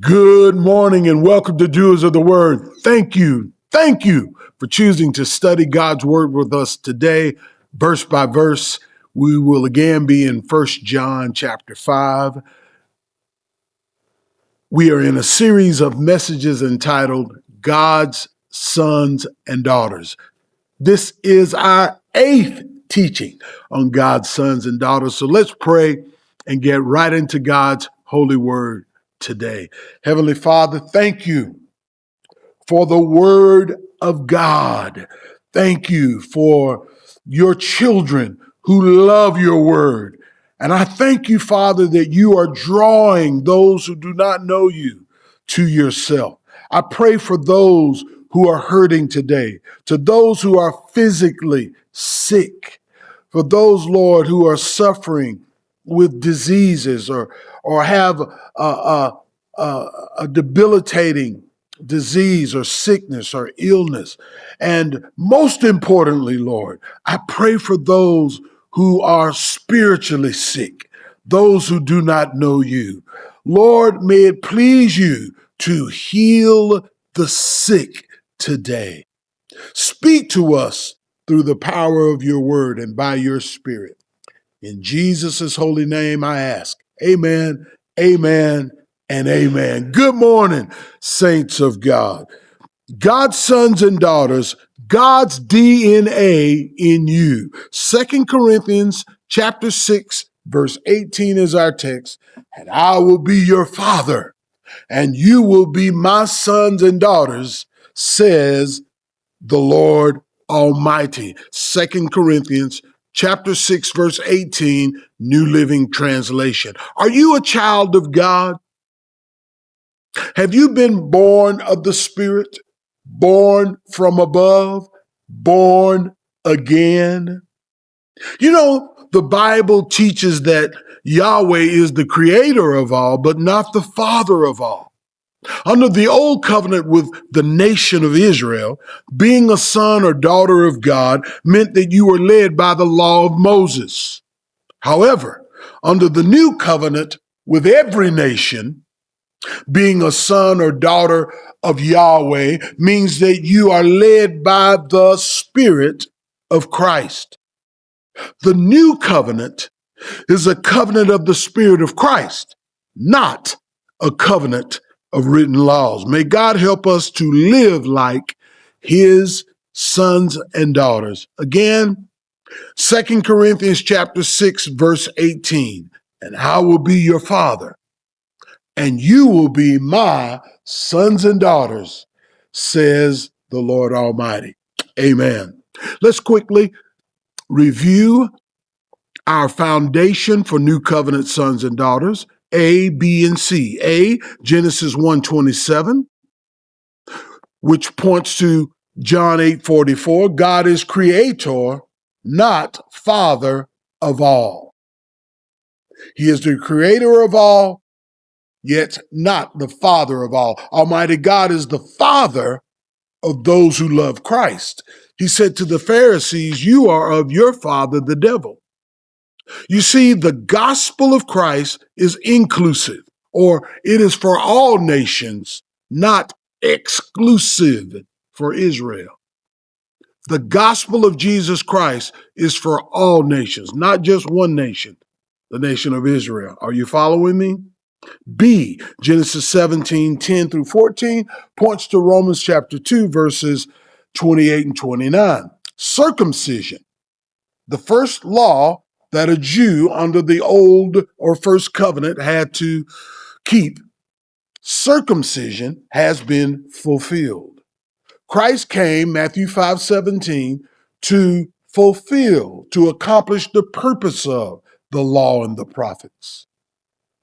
Good morning and welcome to Doers of the Word. Thank you for choosing to study God's Word with us today, verse by verse. We will again be in 1 John chapter 5. We are in a series of messages entitled God's Sons and Daughters. This is our 8th teaching on God's sons and daughters. So let's pray and get right into God's holy word today. Heavenly Father, thank you for the word of God. Thank you for your children who love your word. And I thank you, Father, that you are drawing those who do not know you to yourself. I pray for those who are hurting today, to those who are physically sick, for those, Lord, who are suffering with diseases or have a debilitating disease or sickness or illness. And most importantly, Lord, I pray for those who are spiritually sick, those who do not know you. Lord, may it please you to heal the sick today. Speak to us through the power of your word and by your spirit. In Jesus' holy name I ask. Amen, amen, and amen. Good morning, saints of God. God's sons and daughters, God's DNA in you. 2 Corinthians chapter 6, verse 18 is our text. And I will be your father, and you will be my sons and daughters, says the Lord Almighty. 2 Corinthians chapter 6, verse 18, New Living Translation. Are you a child of God? Have you been born of the Spirit, born from above, born again? You know, the Bible teaches that Yahweh is the creator of all, but not the father of all. Under the old covenant with the nation of Israel, being a son or daughter of God meant that you were led by the law of Moses. However, under the new covenant with every nation, being a son or daughter of Yahweh means that you are led by the Spirit of Christ. The new covenant is a covenant of the Spirit of Christ, not a covenant of written laws. May God help us to live like his sons and daughters. Again, 2 Corinthians chapter 6, verse 18. And I will be your father, and you will be my sons and daughters, says the Lord Almighty. Amen. Let's quickly review our foundation for New Covenant sons and daughters, A, B, and C. A, Genesis 1:27, which points to John 8:44. God is creator, not father of all. He is the creator of all, yet not the father of all. Almighty God is the father of those who love Christ. He said to the Pharisees, you are of your father, the devil. You see, the gospel of Christ is inclusive, or it is for all nations, not exclusive for Israel. The gospel of Jesus Christ is for all nations, not just one nation, the nation of Israel. Are you following me? B, Genesis 17:10 through 14 points to Romans chapter 2, verses 28 and 29. Circumcision, the first law that a Jew under the old or first covenant had to keep. Circumcision has been fulfilled. Christ came, Matthew 5:17, to fulfill, to accomplish the purpose of the law and the prophets.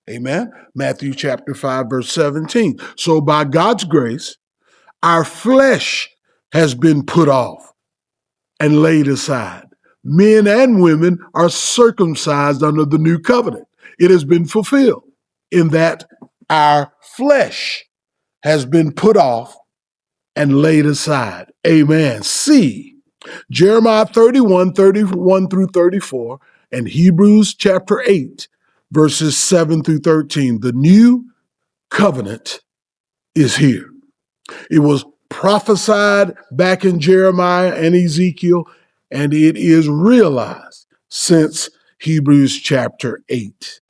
Amen. Matthew chapter 5, verse 17. So by God's grace, our flesh has been put off and laid aside. Men and women are circumcised under the new covenant. It has been fulfilled in that our flesh has been put off and laid aside. Amen. C, Jeremiah 31 through 34, and Hebrews chapter 8, verses 7 through 13. The new covenant is here. It was prophesied back in Jeremiah and Ezekiel, and it is realized since Hebrews chapter 8.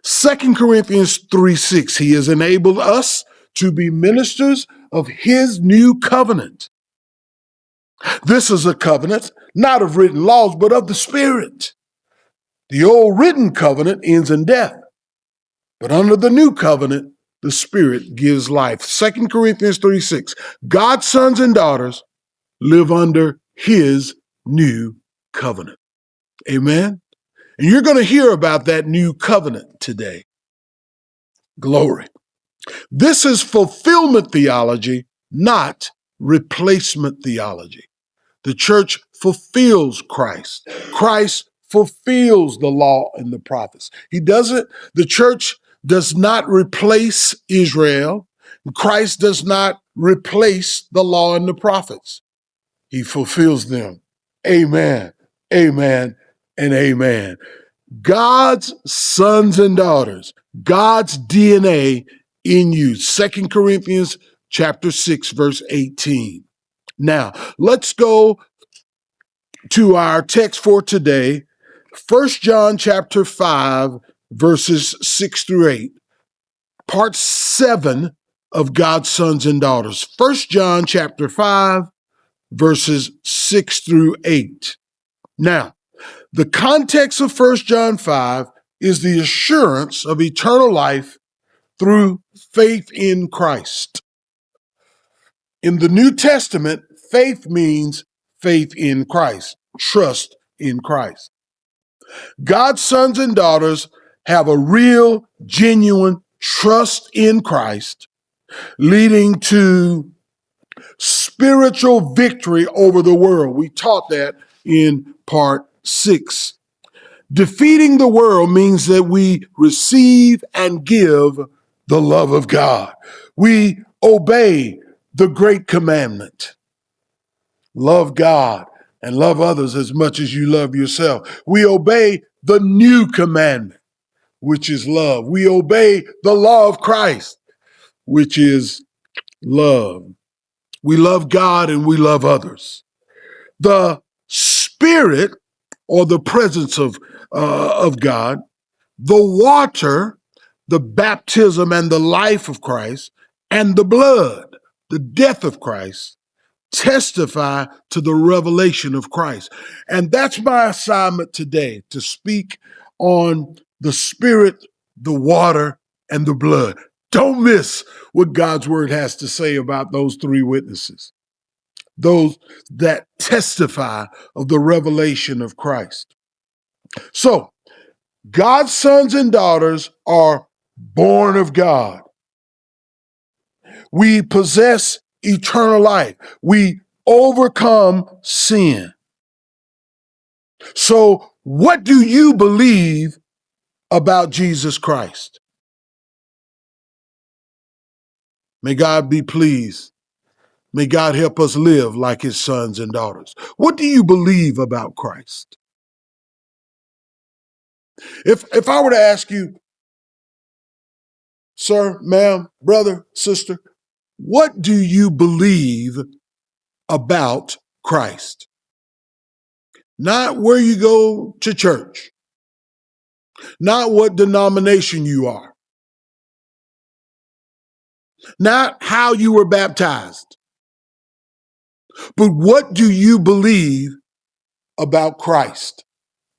2 Corinthians 3:6, he has enabled us to be ministers of his new covenant. This is a covenant not of written laws, but of the Spirit. The old written covenant ends in death, but under the new covenant, the Spirit gives life. 2 Corinthians 3:6, God's sons and daughters live under his new covenant. Amen? And you're going to hear about that new covenant today. Glory. This is fulfillment theology, not replacement theology. The church fulfills Christ. Christ fulfills the law and the prophets. The church does not replace Israel. Christ does not replace the law and the prophets. He fulfills them. Amen, amen, and amen. God's sons and daughters, God's DNA in you. 2 Corinthians chapter 6, verse 18. Now, let's go to our text for today, 1 John chapter 5, verses 6 through 8, part 7 of God's sons and daughters. 1 John chapter 5, verses 6 through 8. Now, the context of 1 John 5 is the assurance of eternal life through faith in Christ. In the New Testament, faith means faith in Christ, trust in Christ. God's sons and daughters have a real, genuine trust in Christ, leading to spiritual victory over the world. We taught that in part 6. Defeating the world means that we receive and give the love of God. We obey the great commandment. Love God and love others as much as you love yourself. We obey the new commandment, which is love. We obey the law of Christ, which is love. We love God and we love others. The Spirit, or the presence of God, the water, the baptism and the life of Christ, and the blood, the death of Christ, testify to the revelation of Christ. And that's my assignment today, to speak on the Spirit, the water, and the blood. Don't miss what God's word has to say about those three witnesses, those that testify of the revelation of Christ. So, God's sons and daughters are born of God. We possess eternal life. We overcome sin. So, what do you believe about Jesus Christ? May God be pleased. May God help us live like his sons and daughters. What do you believe about Christ? If I were to ask you, sir, ma'am, brother, sister, what do you believe about Christ? Not where you go to church, not what denomination you are, not how you were baptized, but what do you believe about Christ,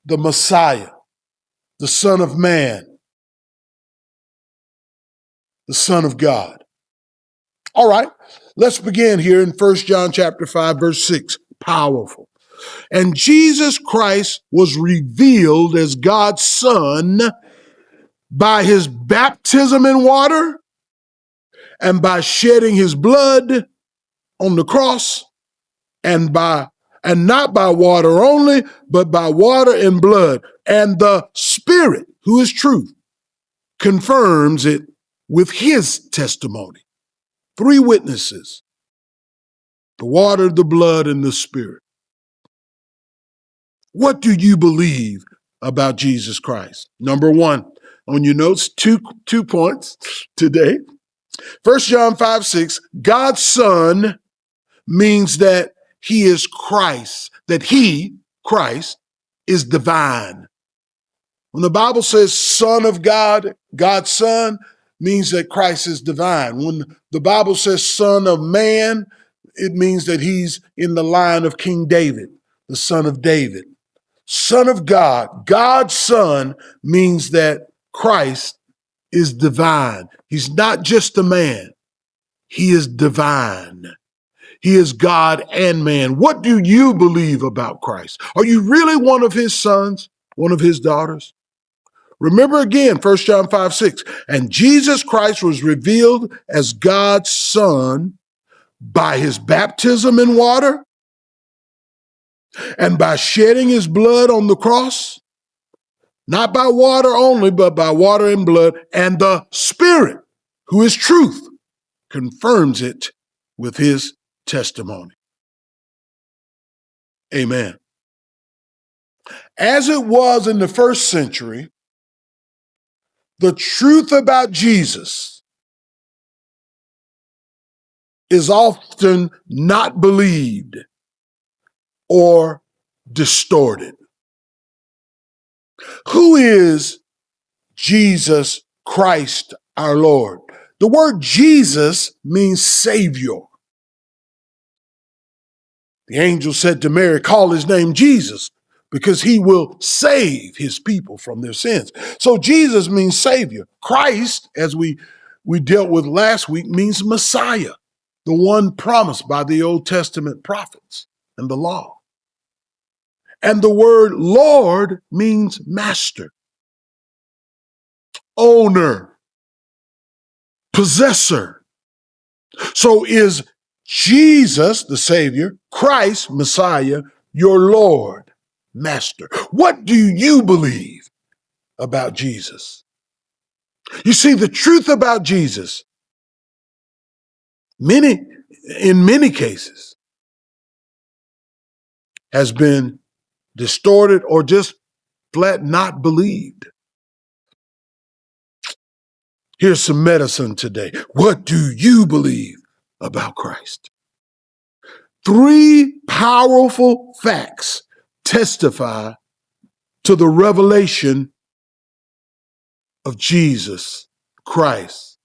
the Messiah, the Son of Man, the Son of God? All right, let's begin here in 1 John chapter 5, verse 6. Powerful. And Jesus Christ was revealed as God's Son by his baptism in water and by shedding his blood on the cross, and not by water only, but by water and blood. And the Spirit, who is truth, confirms it with his testimony. Three witnesses: the water, the blood, and the Spirit. What do you believe about Jesus Christ? Number one, on your notes, two points today. 1 John 5:6, God's Son means that he is Christ, that he, Christ, is divine. When the Bible says Son of God, God's Son, means that Christ is divine. When the Bible says Son of Man, it means that he's in the line of King David, the son of David. Son of God, God's Son, means that Christ is divine. He's not just a man, he is divine. He is God and man. What do you believe about Christ? Are you really one of his sons, one of his daughters? Remember again, 1 John 5:6, and Jesus Christ was revealed as God's Son by his baptism in water and by shedding his blood on the cross, not by water only, but by water and blood, and the Spirit, who is truth, confirms it with his testimony. Amen. As it was in the first century, the truth about Jesus is often not believed or distorted. Who is Jesus Christ our Lord? The word Jesus means Savior. The angel said to Mary, call his name Jesus, because he will save his people from their sins. So Jesus means Savior. Christ, as we dealt with last week, means Messiah, the one promised by the Old Testament prophets and the law. And the word Lord means master, owner, possessor. So is Jesus, the Savior, Christ, Messiah, your Lord, master? What do you believe about Jesus? You see, the truth about Jesus, in many cases, has been distorted or just flat not believed. Here's some medicine today. What do you believe about Christ? 3 powerful facts testify to the revelation of Jesus Christ,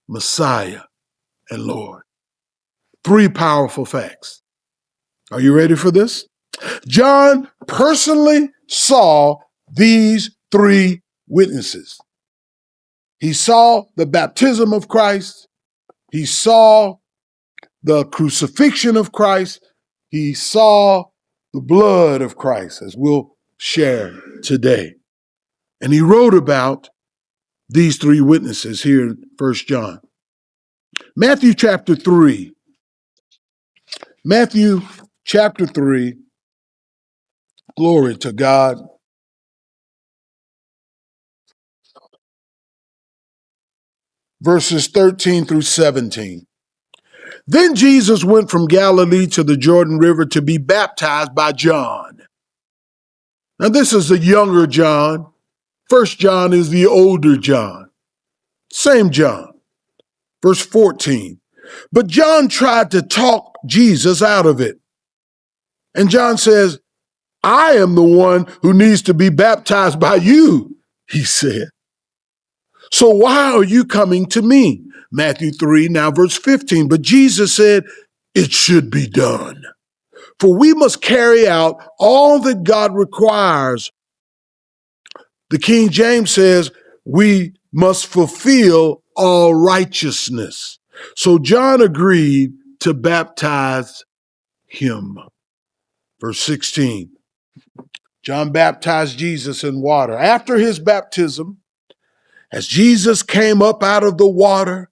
Messiah and Lord. 3 powerful facts. Are you ready for this? John personally saw these 3 witnesses. He saw the baptism of Christ. He saw the crucifixion of Christ. He saw the blood of Christ, as we'll share today. And he wrote about these 3 witnesses here in 1 John. Matthew chapter 3. Matthew chapter 3. Glory to God. Verses 13 through 17. Then Jesus went from Galilee to the Jordan River to be baptized by John. Now this is the younger John. 1 John is the older John. Same John. Verse 14. But John tried to talk Jesus out of it. And John says, I am the one who needs to be baptized by you, he said. So why are you coming to me? Matthew 3, now verse 15. But Jesus said, it should be done. For we must carry out all that God requires. The King James says, we must fulfill all righteousness. So John agreed to baptize him. Verse 16. John baptized Jesus in water. After his baptism, as Jesus came up out of the water,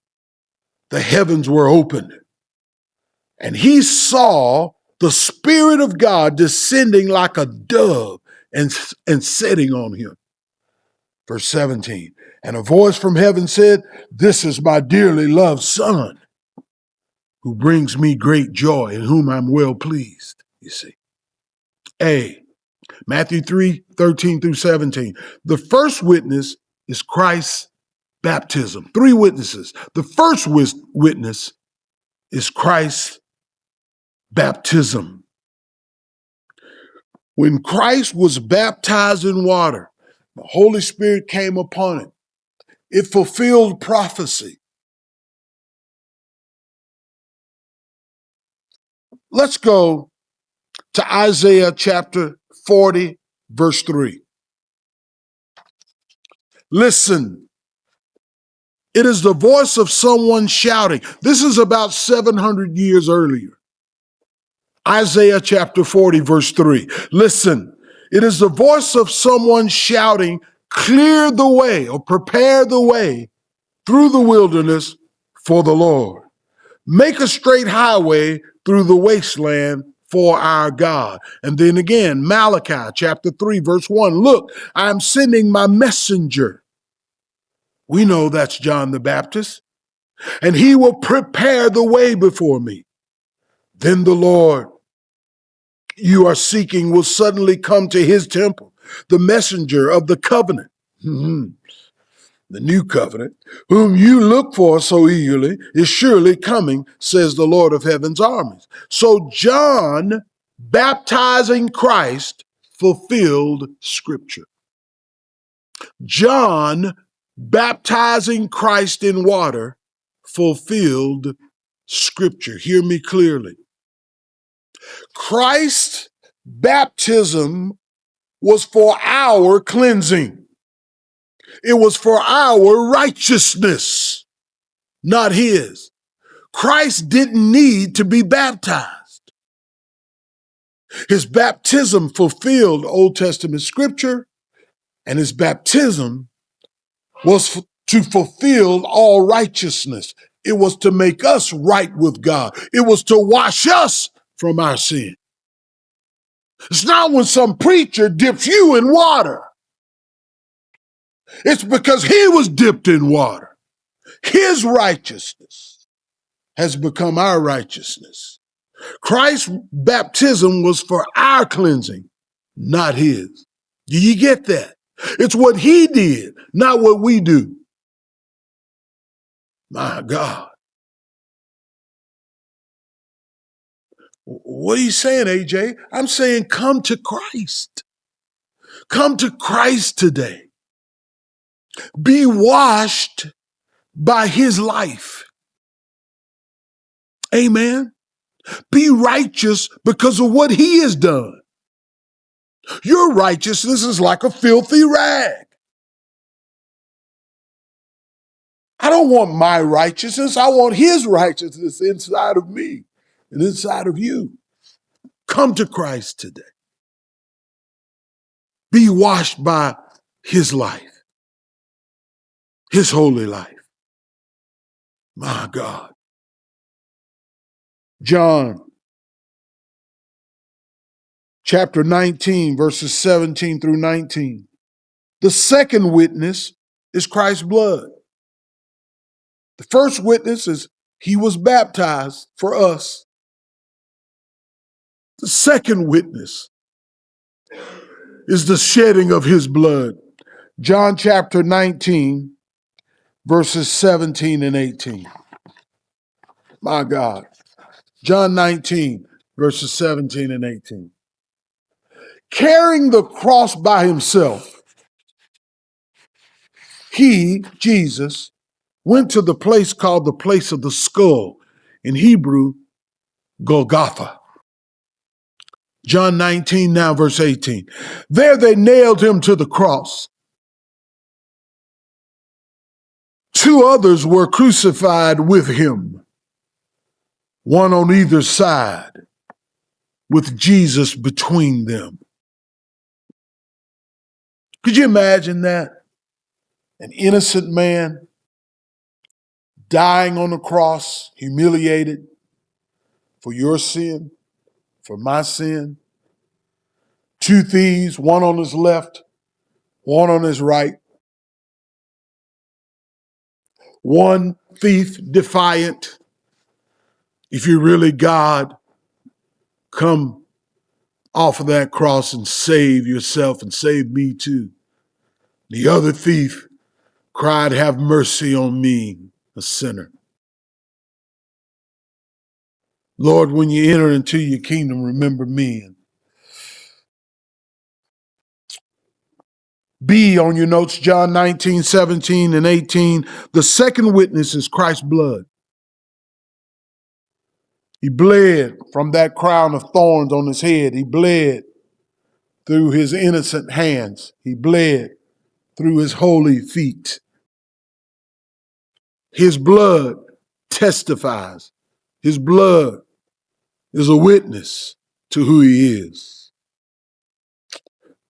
the heavens were opened. And he saw the Spirit of God descending like a dove and setting on him. Verse 17, and a voice from heaven said, this is my dearly loved Son, who brings me great joy, in whom I'm well pleased, you see. Matthew 3, 13 through 17. The first witness is Christ's baptism. Three witnesses. The first witness is Christ's baptism. When Christ was baptized in water, the Holy Spirit came upon him. It fulfilled prophecy. Let's go to Isaiah chapter 40, verse 3. Listen, it is the voice of someone shouting. This is about 700 years earlier. Isaiah chapter 40, verse 3. Listen, it is the voice of someone shouting, clear the way or prepare the way through the wilderness for the Lord. Make a straight highway through the wasteland for our God. And then again, Malachi chapter 3, verse 1. Look, I'm sending my messenger. We know that's John the Baptist. And he will prepare the way before me. Then the Lord you are seeking will suddenly come to his temple, the messenger of the covenant. The new covenant, whom you look for so eagerly, is surely coming, says the Lord of heaven's armies. So John, baptizing Christ, fulfilled Scripture. John, baptizing Christ in water, fulfilled Scripture. Hear me clearly. Christ's baptism was for our cleansing. It was for our righteousness, not his. Christ didn't need to be baptized. His baptism fulfilled Old Testament scripture, and his baptism was to fulfill all righteousness. It was to make us right with God. It was to wash us from our sin. It's not when some preacher dips you in water. It's because he was dipped in water. His righteousness has become our righteousness. Christ's baptism was for our cleansing, not his. Do you get that? It's what he did, not what we do. My God. What are you saying, AJ? I'm saying come to Christ. Come to Christ today. Be washed by his life. Amen. Be righteous because of what he has done. Your righteousness is like a filthy rag. I don't want my righteousness. I want his righteousness inside of me and inside of you. Come to Christ today. Be washed by his life, his holy life. My God. John chapter 19, verses 17 through 19. The second witness is Christ's blood. The first witness is he was baptized for us. The second witness is the shedding of his blood. John chapter 19, verses 17 and 18. My God. John 19, verses 17 and 18. Carrying the cross by himself, he, Jesus, went to the place called the place of the skull, in Hebrew, Golgotha. John 19, now verse 18. There they nailed him to the cross. Two others were crucified with him, one on either side, with Jesus between them. Could you imagine that? An innocent man dying on the cross, humiliated for your sin, for my sin. Two thieves, one on his left, one on his right. One thief defiant. If you're really God, come off of that cross and save yourself and save me too. The other thief cried, "Have mercy on me, a sinner." Lord, when you enter into your kingdom, remember me. B on your notes, John 19, 17, and 18. The second witness is Christ's blood. He bled from that crown of thorns on his head. He bled through his innocent hands. He bled through his holy feet. His blood testifies. His blood is a witness to who he is.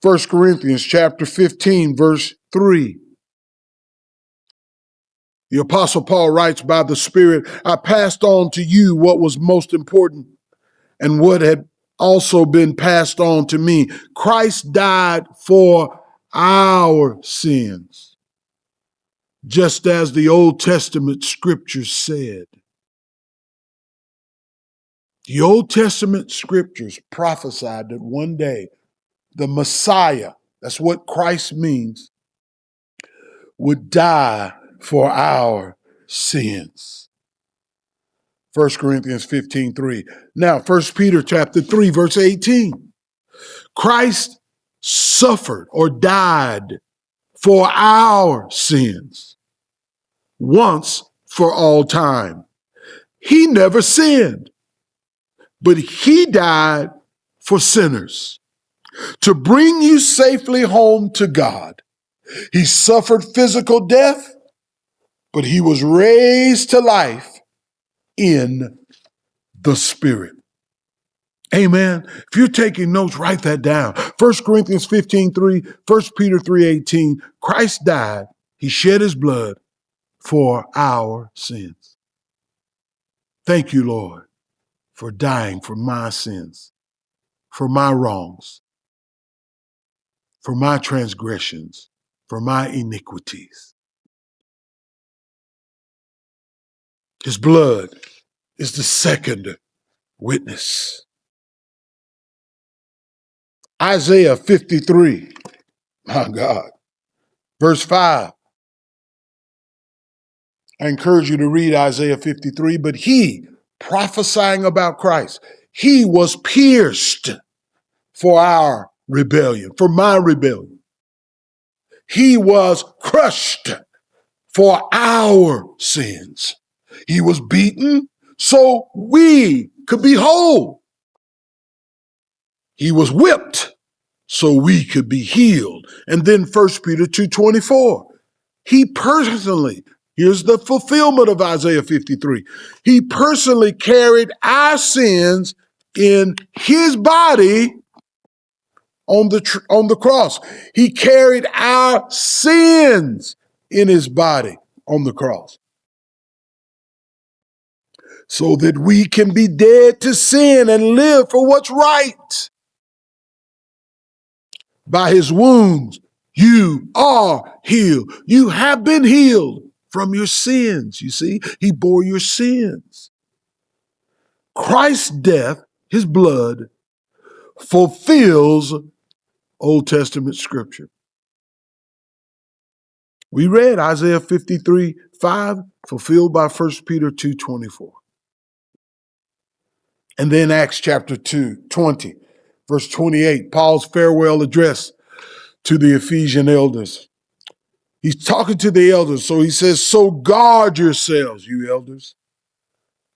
1 Corinthians chapter 15, verse 3. The Apostle Paul writes, by the Spirit, I passed on to you what was most important and what had also been passed on to me. Christ died for our sins, just as the Old Testament scriptures said. The Old Testament scriptures prophesied that one day the Messiah, that's what Christ means, would die for our sins. 1 Corinthians 15:3. Now, 1 Peter chapter 3, verse 18. Christ suffered or died for our sins once for all time. He never sinned, but he died for sinners to bring you safely home to God. He suffered physical death, but he was raised to life in the Spirit. Amen. If you're taking notes, write that down. 1 Corinthians 15:3, 1 Peter 3:18. Christ died. He shed his blood for our sins. Thank you, Lord, for dying for my sins, for my wrongs, for my transgressions, for my iniquities. His blood is the second witness. Isaiah 53, my God, verse 5. I encourage you to read Isaiah 53, but he, prophesying about Christ, he was pierced for our rebellion, for my rebellion. He was crushed for our sins. He was beaten so we could be whole. He was whipped so we could be healed. And then 1 Peter 2:24. He personally, here's the fulfillment of Isaiah 53. He personally carried our sins in his body on the cross. He carried our sins in his body on the cross, so that we can be dead to sin and live for what's right. By his wounds, you are healed. You have been healed from your sins. You see, he bore your sins. Christ's death, his blood, fulfills Old Testament scripture. We read Isaiah 53:5, fulfilled by 1 Peter 2:24. And then Acts chapter 2:20, verse 28, Paul's farewell address to the Ephesian elders. He's talking to the elders, so he says, so guard yourselves, you elders,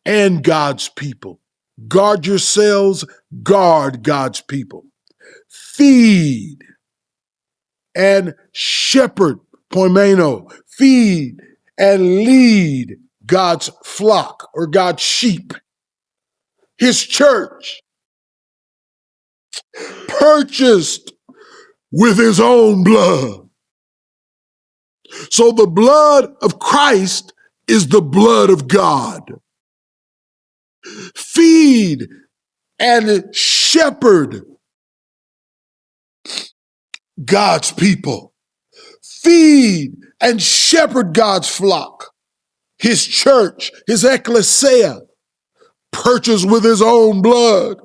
and God's people. Guard yourselves, guard God's people. Feed and shepherd, poimeno, feed and lead God's flock or God's sheep, his church, purchased with his own blood. So the blood of Christ is the blood of God. Feed and shepherd God's people. Feed and shepherd God's flock, his church, his ecclesia, purchased with his own blood,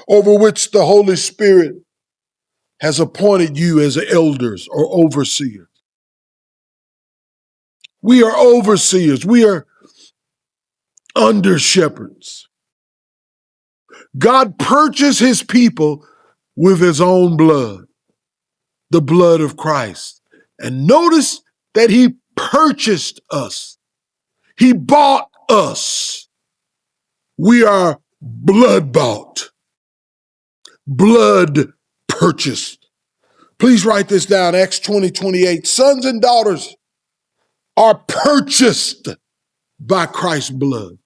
over which the Holy Spirit has appointed you as elders or overseers. We are overseers. We are under shepherds. God purchased his people with his own blood, the blood of Christ. And notice that he purchased us. He bought us. We are blood bought, blood purchased. Please write this down, Acts 20:28. Sons and daughters are purchased by Christ's blood.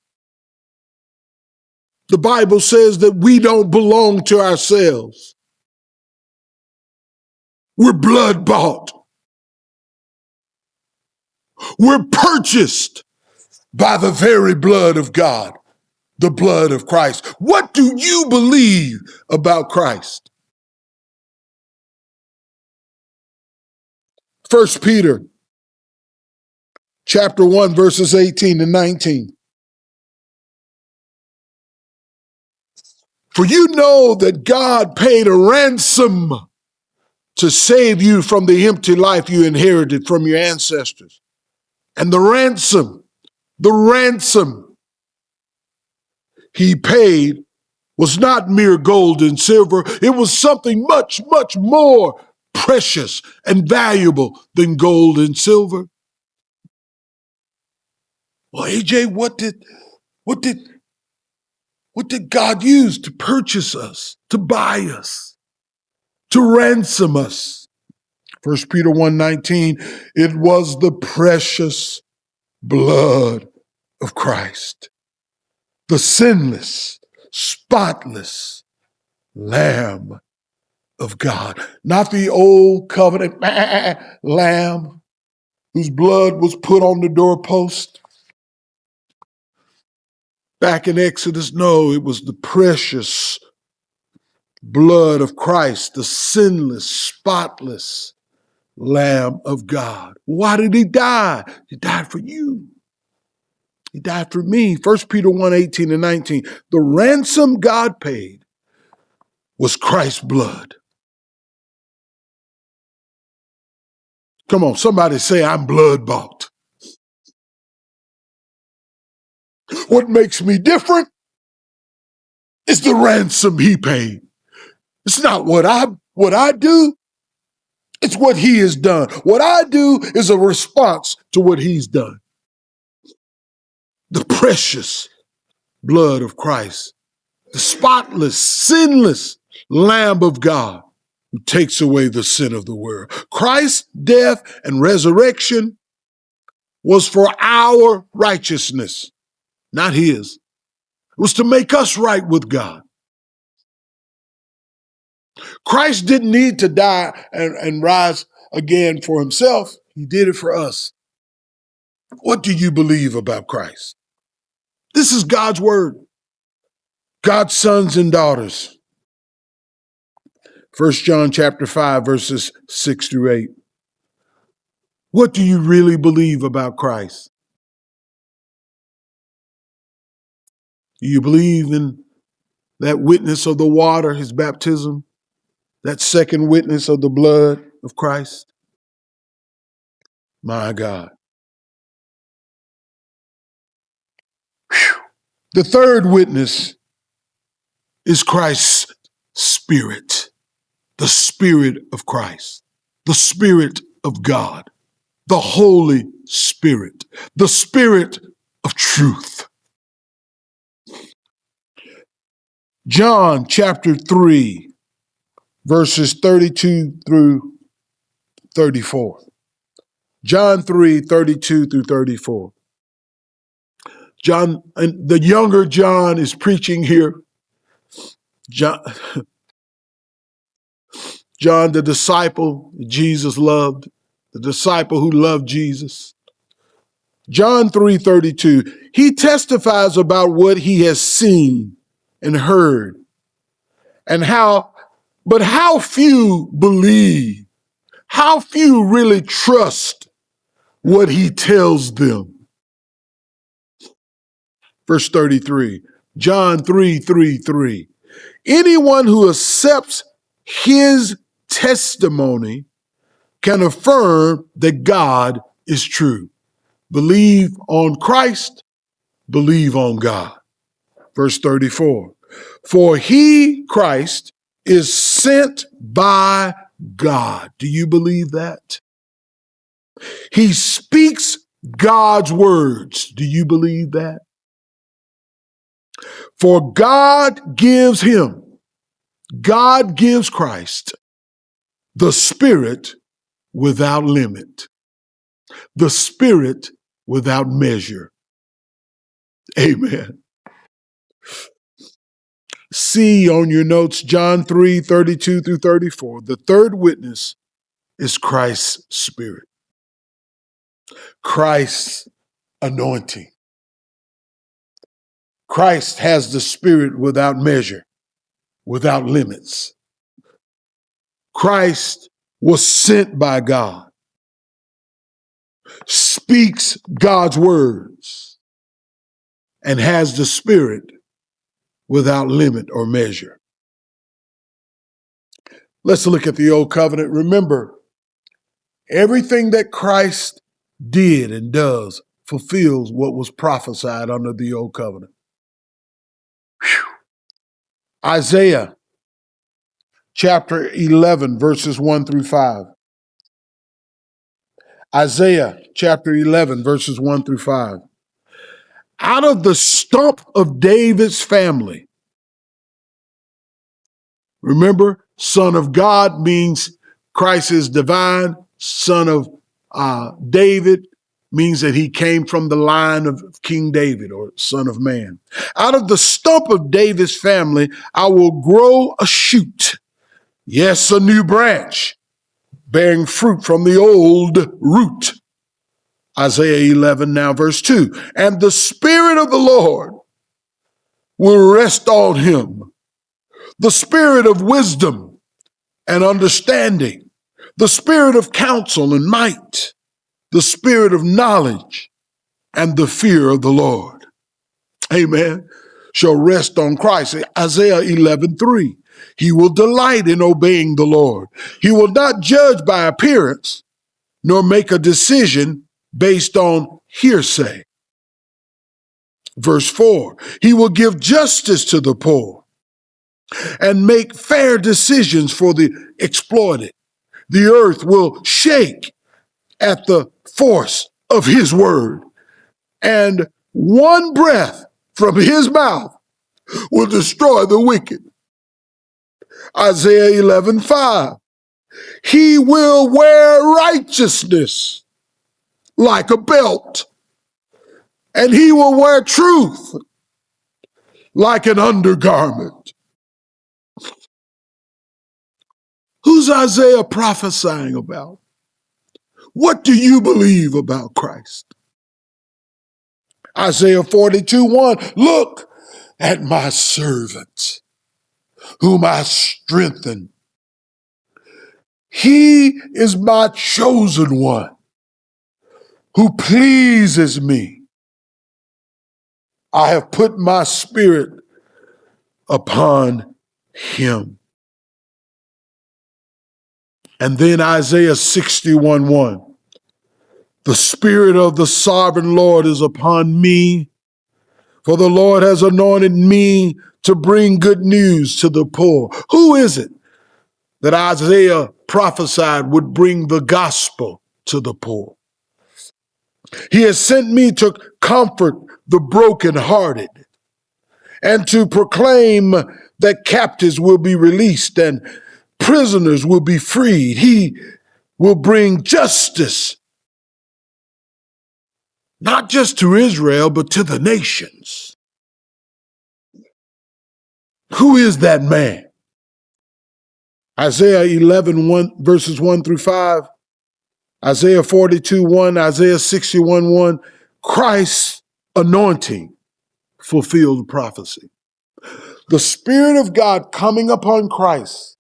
The Bible says that we don't belong to ourselves. We're blood bought. We're purchased by the very blood of God, the blood of Christ. What do you believe about Christ? 1 Peter chapter 1, verses 18 and 19. For you know that God paid a ransom to save you from the empty life you inherited from your ancestors. And the ransom he paid was not mere gold and silver. It was something much, much more precious and valuable than gold and silver. Well, AJ, what did God use to purchase us, to buy us, to ransom us? 1 Peter 1:19, it was the precious blood of Christ, the sinless, spotless Lamb of God, not the old covenant lamb whose blood was put on the doorpost back in Exodus. No, it was the precious blood of Christ, the sinless, spotless Lamb of God. Why did he die? He died for you. He died for me. 1 Peter 1:18 and 19. The ransom God paid was Christ's blood. Come on, somebody say, I'm blood bought. What makes me different is the ransom he paid. It's not what I do. It's what he has done. What I do is a response to what he's done. The precious blood of Christ, the spotless, sinless Lamb of God who takes away the sin of the world. Christ's death and resurrection was for our righteousness, not his. It was to make us right with God. Christ didn't need to die and rise again for himself. He did it for us. What do you believe about Christ? This is God's word. God's sons and daughters. 1 John chapter 5, verses 6 through 8. What do you really believe about Christ? Do you believe in that witness of the water, his baptism? That second witness of the blood of Christ? My God. Whew. The third witness is Christ's Spirit, the Spirit of Christ, the Spirit of God, the Holy Spirit, the Spirit of truth. John chapter 3, verses 32 through 34. John 3, 32 through 34. John, and the younger John is preaching here. John, the disciple Jesus loved, the disciple who loved Jesus. John 3:32, he testifies about what he has seen and heard, and but how few believe, how few really trust what he tells them. Verse 33, John 3:3. Anyone who accepts his testimony can affirm that God is true. Believe on Christ, believe on God. Verse 34, for he, Christ, is sent by God. Do you believe that? He speaks God's words. Do you believe that? For God gives Christ the Spirit without limit, the Spirit without measure. Amen. See on your notes, John 3:32 through 34. The third witness is Christ's Spirit, Christ's anointing. Christ has the Spirit without measure, without limits. Christ was sent by God, speaks God's words, and has the Spirit without limit or measure. Let's look at the Old Covenant. Remember, everything that Christ did and does fulfills what was prophesied under the Old Covenant. Whew. Isaiah chapter 11, verses 1 through 5. Isaiah chapter 11, verses 1 through 5. Out of the stump of David's family. Remember, Son of God means Christ is divine. Son of David means that he came from the line of King David, or Son of Man. Out of the stump of David's family, I will grow a shoot. Yes, a new branch, bearing fruit from the old root. Isaiah 11, now verse 2. And the Spirit of the Lord will rest on him, the Spirit of wisdom and understanding, the Spirit of counsel and might, the Spirit of knowledge and the fear of the Lord. Amen. Shall rest on Christ. Isaiah 11:3. He will delight in obeying the Lord. He will not judge by appearance, nor make a decision based on hearsay. Verse 4. He will give justice to the poor and make fair decisions for the exploited. The earth will shake at the force of his word, and one breath from his mouth will destroy the wicked. Isaiah 11:5. He will wear righteousness like a belt, and he will wear truth like an undergarment. Who's Isaiah prophesying about? What do you believe about Christ? Isaiah 42:1. Look at my servant, whom I strengthen. He is my chosen one, who pleases me. I have put my Spirit upon him. And then Isaiah 61:1. The Spirit of the sovereign Lord is upon me, for the Lord has anointed me to bring good news to the poor. Who is it that Isaiah prophesied would bring the gospel to the poor? He has sent me to comfort the brokenhearted and to proclaim that captives will be released and prisoners will be freed. He will bring justice, not just to Israel, but to the nations. Who is that man? Isaiah 11, verses 1 through 5, Isaiah 42:1, Isaiah 61:1, Christ's anointing fulfilled prophecy. The Spirit of God coming upon Christ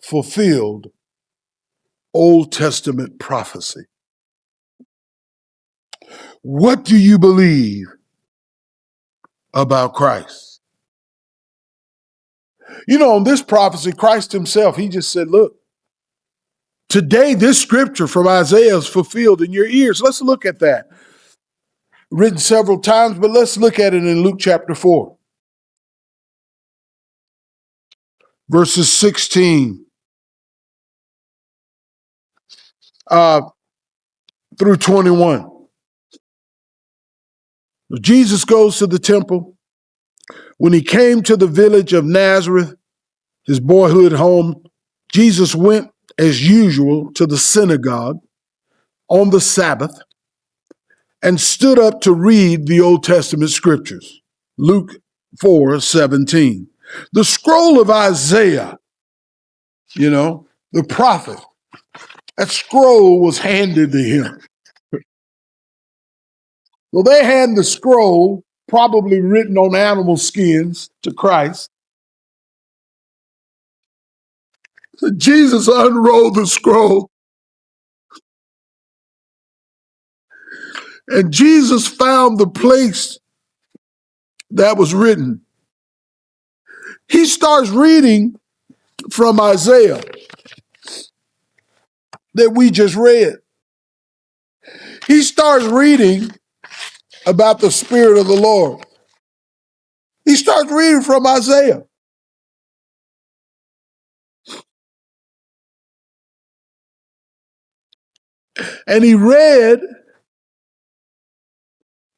fulfilled Old Testament prophecy. What do you believe about Christ? You know, on this prophecy, Christ himself, he just said, look, today this scripture from Isaiah is fulfilled in your ears. Let's look at that. written several times, but let's look at it in Luke chapter 4, verses 16 through 21. Jesus goes to the temple. When he came to the village of Nazareth, his boyhood home, Jesus went as usual to the synagogue on the Sabbath and stood up to read the Old Testament scriptures. Luke 4:17. The scroll of Isaiah, the prophet, that scroll was handed to him. Well, they hand the scroll, probably written on animal skins, to Christ. So Jesus unrolled the scroll, and Jesus found the place that was written. He starts reading from Isaiah that we just read. He starts reading about the Spirit of the Lord. He starts reading from Isaiah. And he read,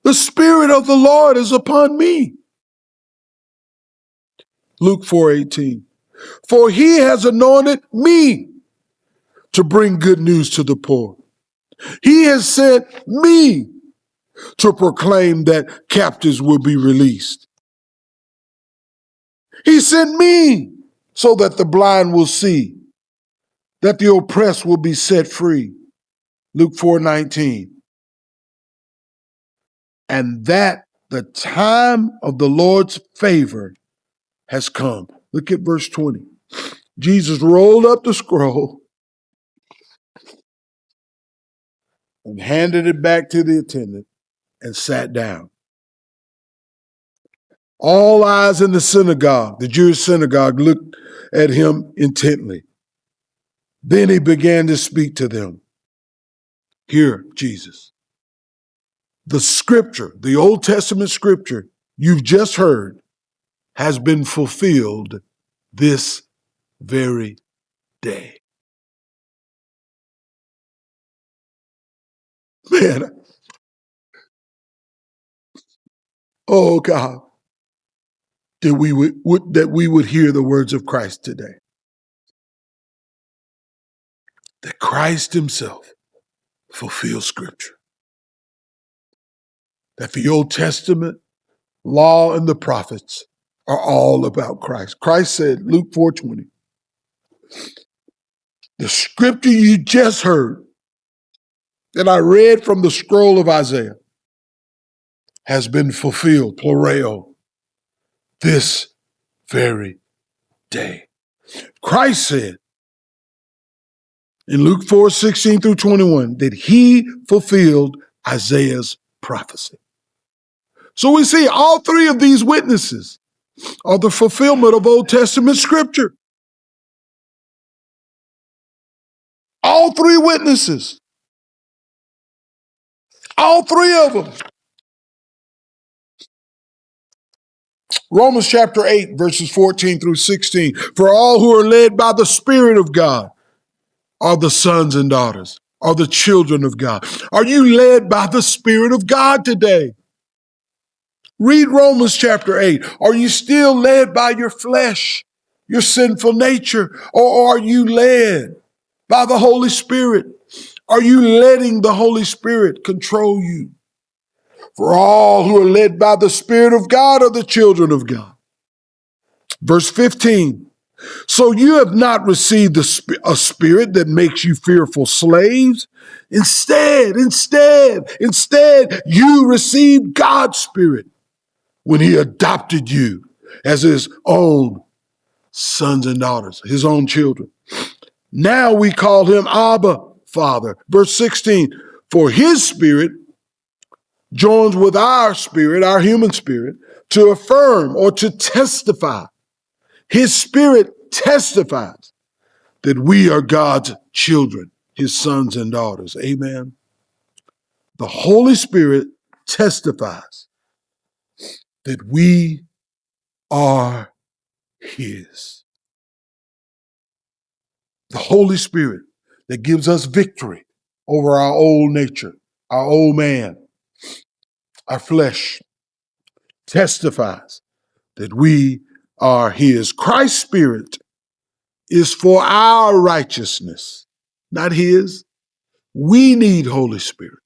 the Spirit of the Lord is upon me. Luke 4:18. For he has anointed me to bring good news to the poor. He has sent me to proclaim that captives will be released. He sent me so that the blind will see, that the oppressed will be set free. Luke 4:19. And that the time of the Lord's favor has come. Look at verse 20. Jesus rolled up the scroll and handed it back to the attendant and sat down. All eyes in the synagogue, the Jewish synagogue, looked at him intently. Then he began to speak to them. Here, Jesus, the scripture, the Old Testament scripture you've just heard has been fulfilled this very day. Man, oh God, that we would hear the words of Christ today. That Christ himself fulfills scripture. That the Old Testament, law, and the prophets are all about Christ. Christ said, Luke 4:20, the scripture you just heard that I read from the scroll of Isaiah has been fulfilled, plureo, this very day. Christ said in Luke 4:16 through 21 that he fulfilled Isaiah's prophecy. So we see all three of these witnesses are the fulfillment of Old Testament scripture. All three witnesses. All three of them. Romans chapter 8, verses 14 through 16. For all who are led by the Spirit of God are the sons and daughters, are the children of God. Are you led by the Spirit of God today? Read Romans chapter 8. Are you still led by your flesh, your sinful nature, or are you led by the Holy Spirit? Are you letting the Holy Spirit control you? For all who are led by the Spirit of God are the children of God. Verse 15. So you have not received a spirit that makes you fearful slaves. Instead, you received God's Spirit when he adopted you as his own sons and daughters, his own children. Now we call him Abba, Father. Verse 16, for his Spirit joins with our spirit, our human spirit, to affirm or to testify. His Spirit testifies that we are God's children, his sons and daughters. Amen. The Holy Spirit testifies that we are his. The Holy Spirit that gives us victory over our old nature, our old man, our flesh, testifies that we are his. Christ's Spirit is for our righteousness, not his. We need Holy Spirit.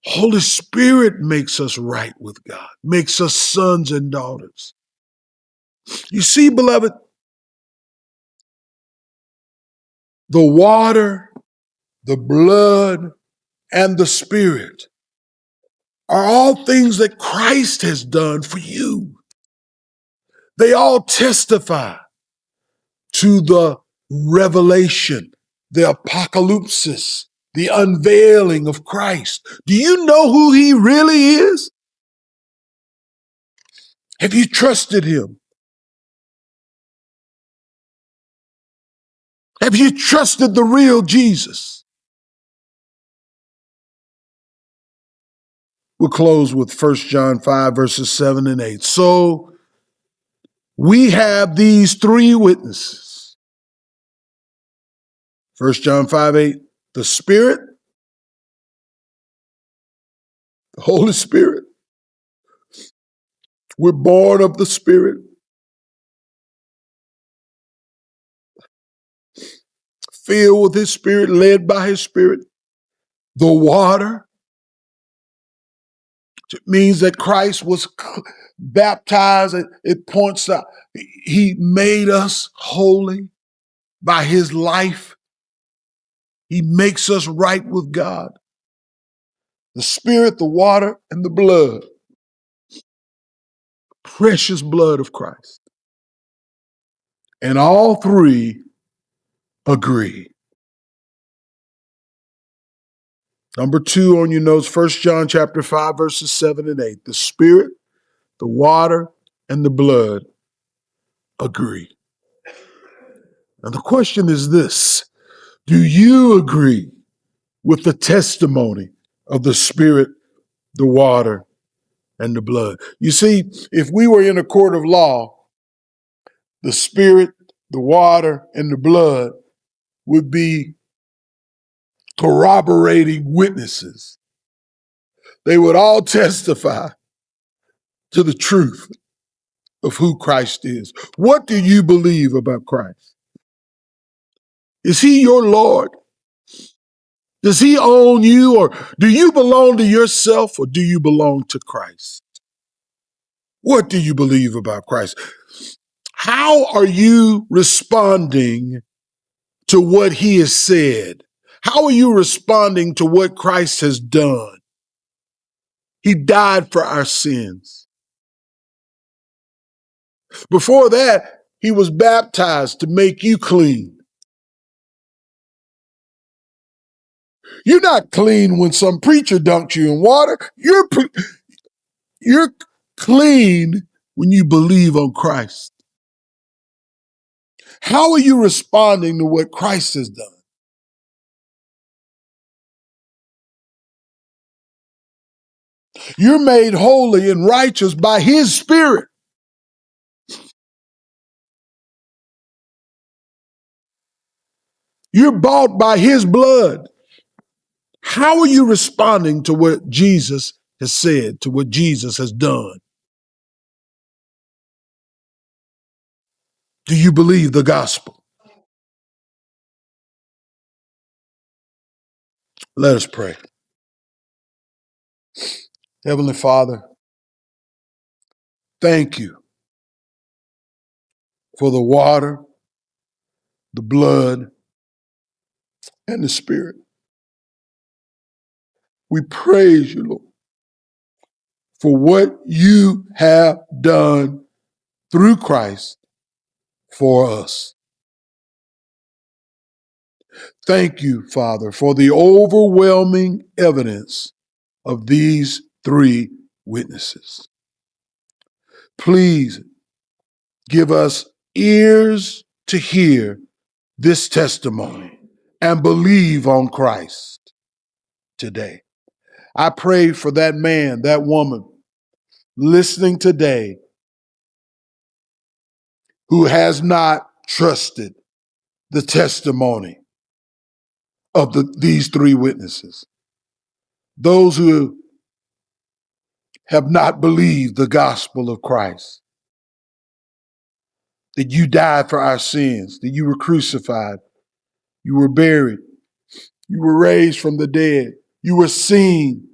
Holy Spirit makes us right with God, makes us sons and daughters. You see, beloved, the water, the blood, and the Spirit are all things that Christ has done for you. They all testify to the revelation, the apocalypsis, the unveiling of Christ. Do you know who he really is? Have you trusted him? Have you trusted the real Jesus? We'll close with 1 John 5, verses 7 and 8. So we have these three witnesses. 1 John 5, 8, the Spirit, the Holy Spirit. We're born of the Spirit, filled with his Spirit, led by his Spirit. The water, it means that Christ was baptized. It points out he made us holy by his life. He makes us right with God. The Spirit, the water, and the blood. Precious blood of Christ. And all three agree. Number 2 on your notes, 1 John chapter 5, verses 7 and 8. The Spirit, the water, and the blood agree. Now the question is this: do you agree with the testimony of the Spirit, the water, and the blood? You see, if we were in a court of law, the Spirit, the water, and the blood would be corroborating witnesses. They would all testify to the truth of who Christ is. What do you believe about Christ? Is he your Lord? Does he own you, or do you belong to yourself, or do you belong to Christ? What do you believe about Christ? How are you responding to what he has said? How are you responding to what Christ has done? He died for our sins. Before that, he was baptized to make you clean. You're not clean when some preacher dunks you in water. You're clean when you believe on Christ. How are you responding to what Christ has done? You're made holy and righteous by his Spirit. You're bought by his blood. How are you responding to what Jesus has said, to what Jesus has done? Do you believe the gospel? Let us pray. Heavenly Father, thank you for the water, the blood, and the Spirit. We praise you, Lord, for what you have done through Christ for us. Thank you, Father, for the overwhelming evidence of these three witnesses. Please give us ears to hear this testimony and believe on Christ today. I pray for that man, that woman listening today who has not trusted the testimony of these three witnesses. Those who have not believed the gospel of Christ, that you died for our sins, that you were crucified, you were buried, you were raised from the dead, you were seen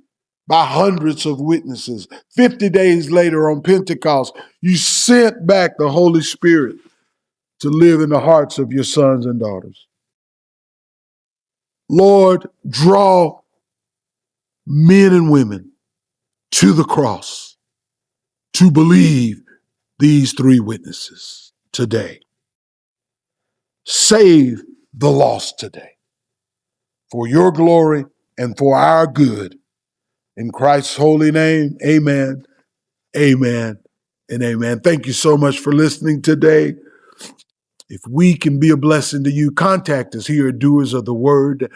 by hundreds of witnesses. 50 days later on Pentecost, you sent back the Holy Spirit to live in the hearts of your sons and daughters. Lord, draw men and women to the cross to believe these three witnesses today. Save the lost today for your glory and for our good. In Christ's holy name, amen, amen, and amen. Thank you so much for listening today. If we can be a blessing to you, contact us here at Doers of the Word.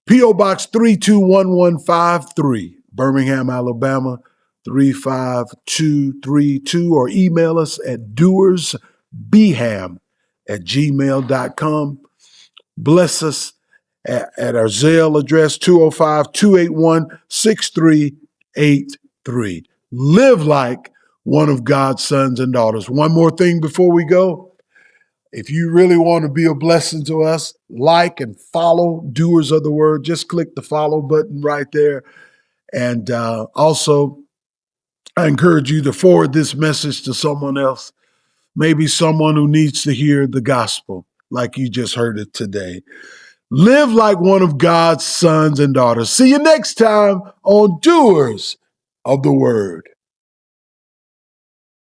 P.O. Box 321153, Birmingham, Alabama 35232, or email us at doersbham@gmail.com. Bless us at our Zelle address 205-281-6383. Live like one of God's sons and daughters. One more thing before we go. If you really want to be a blessing to us, like and follow Doers of the Word. Just click the follow button right there. And also, I encourage you to forward this message to someone else, maybe someone who needs to hear the gospel like you just heard it today. Live like one of God's sons and daughters. See you next time on Doers of the Word.